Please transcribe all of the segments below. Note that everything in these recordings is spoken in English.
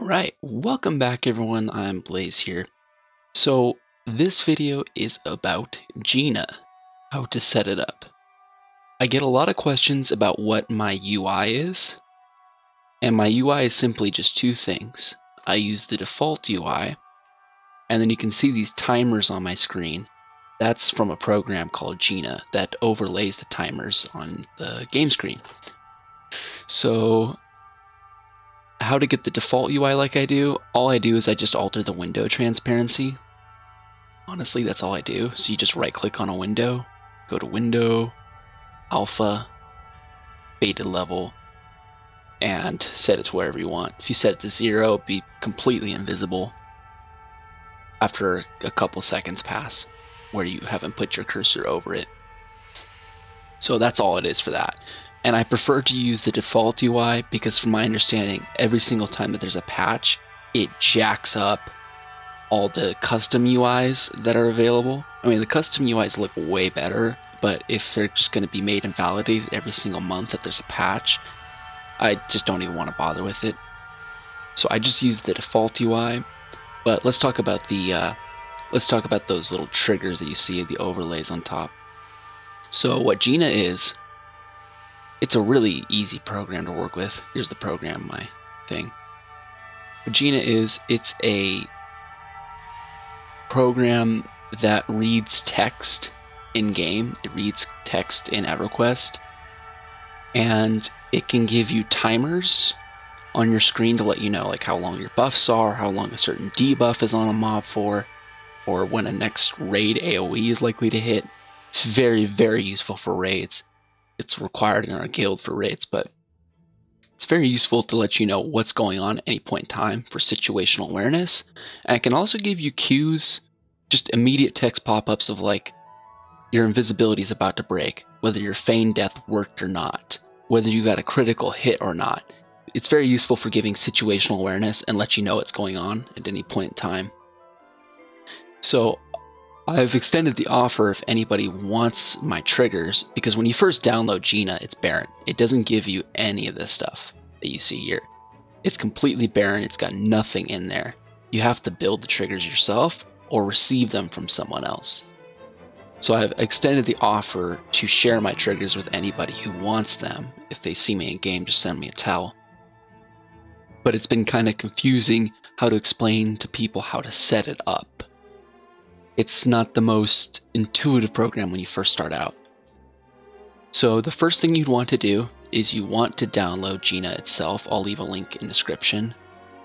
Alright, welcome back everyone, I'm Blaze here. So this video is about Gina, how to set it up. I get a lot of questions about what my UI is, and my UI is simply just two things. I use the default UI, and then you can see these timers on my screen. That's from a program called Gina that overlays the timers on the game screen. So how to get the default UI like I do, all I do is I just alter the window transparency. Honestly, that's all I do. So you just right click on a window, go to Window, Alpha, Beta Level, and set it to wherever you want. If you set it to 0, it'll be completely invisible after a couple seconds pass where you haven't put your cursor over it. So that's all it is for that. And I prefer to use the default UI because from my understanding, every single time that there's a patch, it jacks up all the custom UIs that are available. I mean, the custom UIs look way better, but if they're just going to be made invalidated every single month that there's a patch, I just don't even want to bother with it. So I just use the default UI. But let's talk about those little triggers that you see, the overlays on top. So what Gina is, it's a really easy program to work with. Here's the program, my thing. What Gina is, it's a program that reads text in-game. It reads text in EverQuest. And it can give you timers on your screen to let you know like how long your buffs are, how long a certain debuff is on a mob for, or when a next raid AoE is likely to hit. It's very, very useful for raids. It's required in our guild for raids, but it's very useful to let you know what's going on at any point in time for situational awareness. And it can also give you cues, just immediate text pop-ups of like your invisibility is about to break, whether your feigned death worked or not, whether you got a critical hit or not. It's very useful for giving situational awareness and let you know what's going on at any point in time. So I've extended the offer if anybody wants my triggers, because when you first download Gina, it's barren. It doesn't give you any of this stuff that you see here. It's completely barren. It's got nothing in there. You have to build the triggers yourself or receive them from someone else. So I've extended the offer to share my triggers with anybody who wants them. If they see me in game, just send me a tell. But it's been kind of confusing how to explain to people how to set it up. It's not the most intuitive program when you first start out. So the first thing you'd want to do is you want to download Gina itself. I'll leave a link in the description.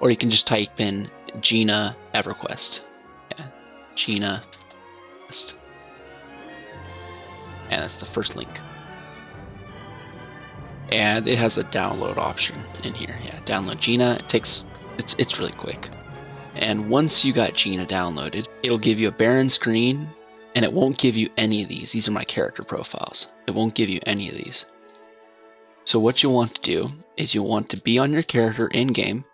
Or you can just type in Gina EverQuest. Yeah, Gina EverQuest. And that's the first link. And it has a download option in here. Yeah, download Gina. It's really quick. And once you got Gina downloaded, it'll give you a barren screen, and it won't give you any of these. These are my character profiles. It won't give you any of these. So what you want to do is you want to be on your character in-game,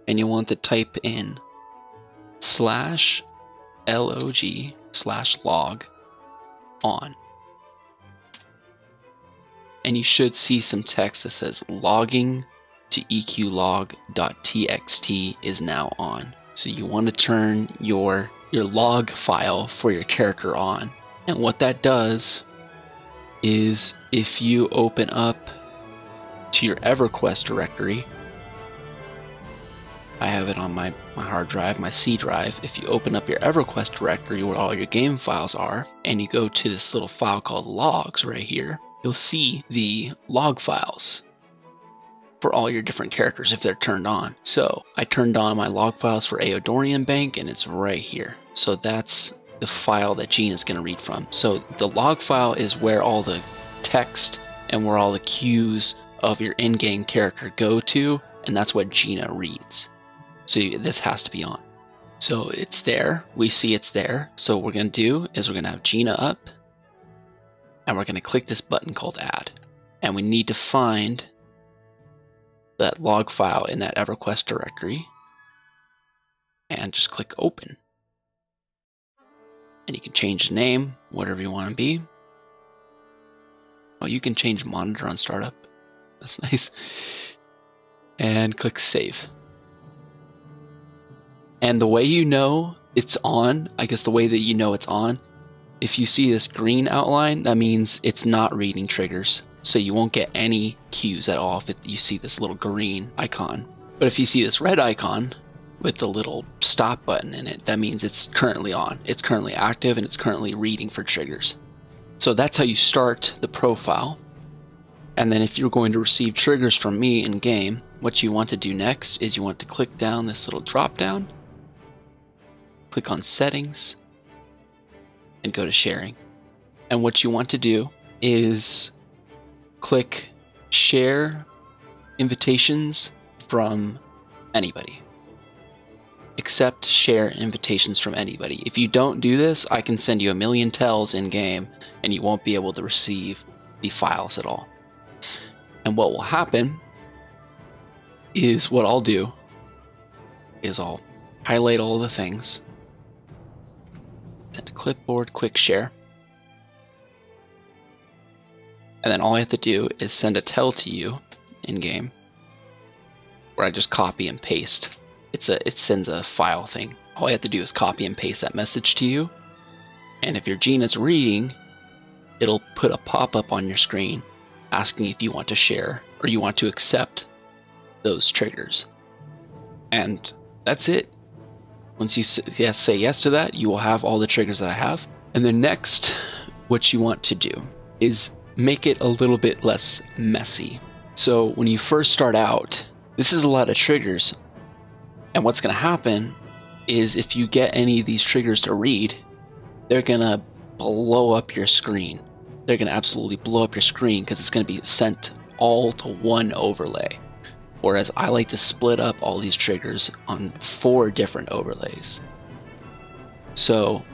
and you want to type in /log/log on. And you should see some text that says logging to eqlog.txt is now on. So you want to turn your log file for your character on. And what that does is if you open up to your EverQuest directory, I have it on my hard drive, my C drive. If you open up your EverQuest directory where all your game files are, and you go to this little file called logs right here, you'll see the log files for all your different characters if they're turned on. So I turned on my log files for Eodorian Bank, and it's right here. So that's the file that Gina is going to read from. So the log file is where all the text and where all the cues of your in-game character go to, and that's what Gina reads. So this has to be on. So it's there. We see it's there. So what we're going to do is we're going to have Gina up, and we're going to click this button called Add. And we need to find that log file in that EverQuest directory and just click Open. And you can change the name, whatever you want to be. Oh, you can change monitor on startup. That's nice. And click Save. And the way you know it's on, I guess the way that you know it's on, if you see this green outline, that means it's not reading triggers. So you won't get any cues at all if you see this little green icon. But if you see this red icon with the little stop button in it, that means it's currently on. It's currently active and it's currently reading for triggers. So that's how you start the profile. And then if you're going to receive triggers from me in game, what you want to do next is you want to click down this little drop down, click on settings, and go to sharing. And what you want to do is click share invitations from anybody. Accept share invitations from anybody. If you don't do this, I can send you a million tells in game and you won't be able to receive the files at all. And what will happen is what I'll do is I'll highlight all the things, send to clipboard, quick share, and then all I have to do is send a tell to you in game where I just copy and paste. It sends a file thing. All I have to do is copy and paste that message to you, and if your Gina's reading, it'll put a pop-up on your screen asking if you want to share or you want to accept those triggers. And that's it. Once you say yes to that, you will have all the triggers that I have. And then next, what you want to do is make it a little bit less messy. So when you first start out, this is a lot of triggers. And what's going to happen is if you get any of these triggers to read, they're going to blow up your screen. They're going to absolutely blow up your screen because it's going to be sent all to one overlay. Whereas I like to split up all these triggers on 4 different overlays. So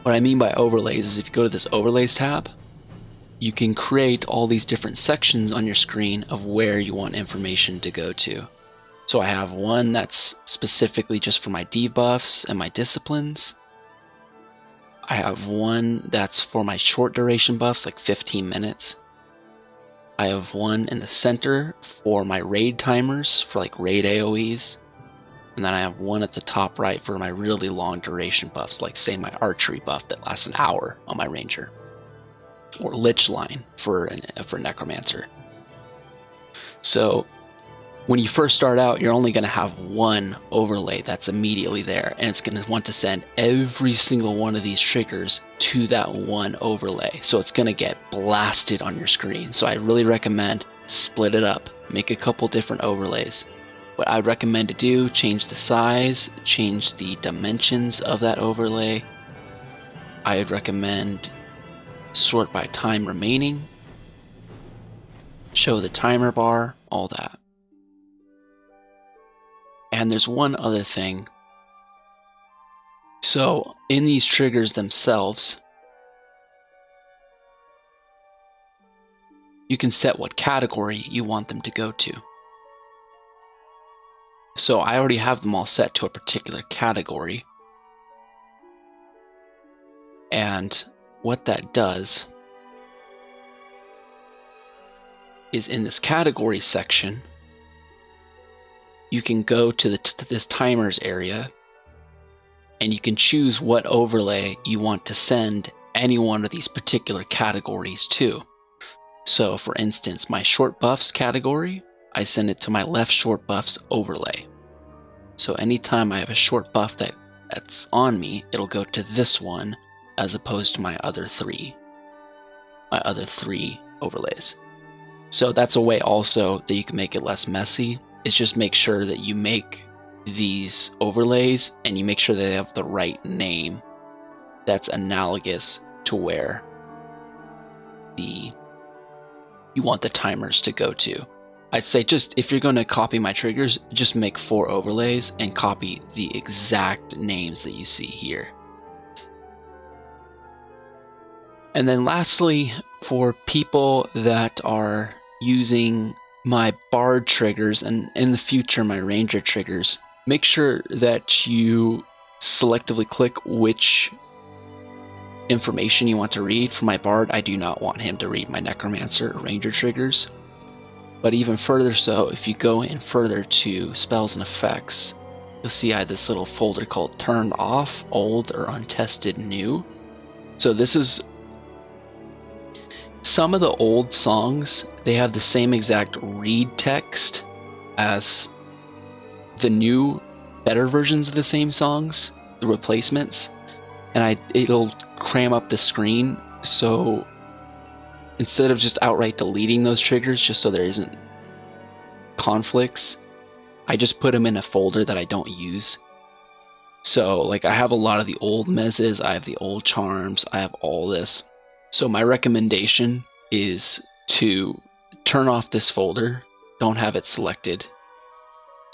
what I mean by overlays is if you go to this overlays tab, you can create all these different sections on your screen of where you want information to go to. So I have one that's specifically just for my debuffs and my disciplines. I have one that's for my short duration buffs, like 15 minutes. I have one in the center for my raid timers, for like raid AoEs. And then I have one at the top right for my really long duration buffs, like say my archery buff that lasts an hour on my ranger. Or lich line for necromancer. So when you first start out, you're only going to have one overlay that's immediately there, and it's going to want to send every single one of these triggers to that one overlay. So it's going to get blasted on your screen. So I really recommend split it up, make a couple different overlays. What I'd recommend to do, change the size, change the dimensions of that overlay. I'd recommend sort by time remaining, show the timer bar, all that. And there's one other thing. So in these triggers themselves, you can set what category you want them to go to. So I already have them all set to a particular category. And what that does is in this category section, you can go to this timers area and you can choose what overlay you want to send any one of these particular categories to. So for instance, my short buffs category, I send it to my left short buffs overlay. So anytime I have a short buff that's on me, it'll go to this one as opposed to my other three overlays. So that's a way also that you can make it less messy. Is just make sure that you make these overlays and you make sure they have the right name that's analogous to where you want the timers to go to. I'd say just if you're going to copy my triggers, just make 4 overlays and copy the exact names that you see here. And then lastly, for people that are using my bard triggers and in the future my ranger triggers, make sure that you selectively click which information you want to read. For my bard, I do not want him to read my necromancer or ranger triggers. But even further so, if you go in further to spells and effects, you'll see I had this little folder called turned off, old, or untested new. So this is some of the old songs, they have the same exact read text as the new, better versions of the same songs, the replacements, and it'll cram up the screen. So instead of just outright deleting those triggers just so there isn't conflicts, I just put them in a folder that I don't use. So like I have a lot of the old mezzes, I have the old charms, I have all this. So my recommendation is to turn off this folder, don't have it selected,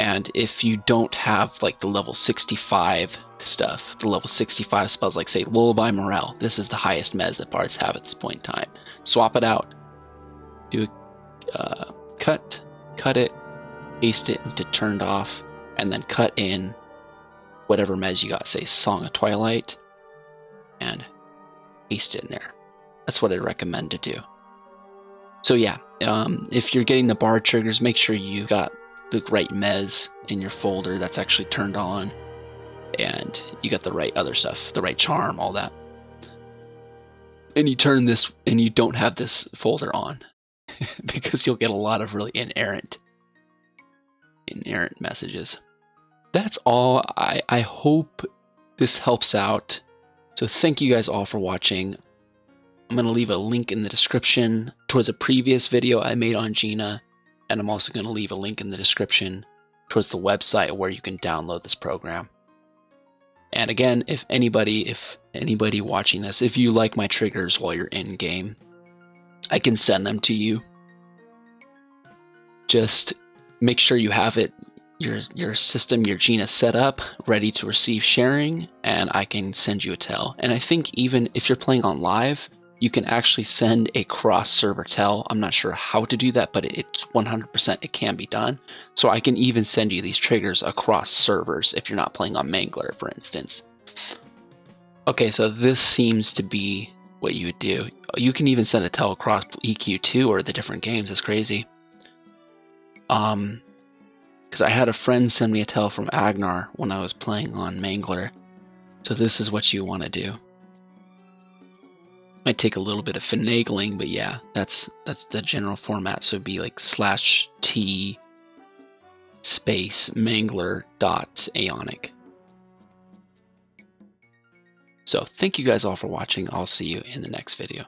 and if you don't have like the level 65 stuff, the level 65 spells like say Lullaby Morale, this is the highest mez that bards have at this point in time, swap it out, do a cut it, paste it into turned off, and then cut in whatever mez you got, say Song of Twilight, and paste it in there. That's what I'd recommend to do. So yeah, if you're getting the bard triggers, make sure you got the right mez in your folder that's actually turned on, and you got the right other stuff, the right charm, all that. And you turn this, and you don't have this folder on, because you'll get a lot of really inerrant messages. That's all. I hope this helps out. So thank you guys all for watching. I'm going to leave a link in the description towards a previous video I made on Gina, and I'm also going to leave a link in the description towards the website where you can download this program. And again, if anybody watching this, if you like my triggers while you're in game, I can send them to you. Just make sure you have it, your system, your Gina set up, ready to receive sharing, and I can send you a tell. And I think even if you're playing on live, you can actually send a cross-server tell. I'm not sure how to do that, but it's 100% it can be done. So I can even send you these triggers across servers if you're not playing on Mangler, for instance. Okay, so this seems to be what you would do. You can even send a tell across EQ2 or the different games. It's crazy. Because I had a friend send me a tell from Agnar when I was playing on Mangler. So this is what you want to do. Might take a little bit of finagling, but yeah, that's the general format. So it'd be like /t space mangler.aonic. So thank you guys all for watching. I'll see you in the next video.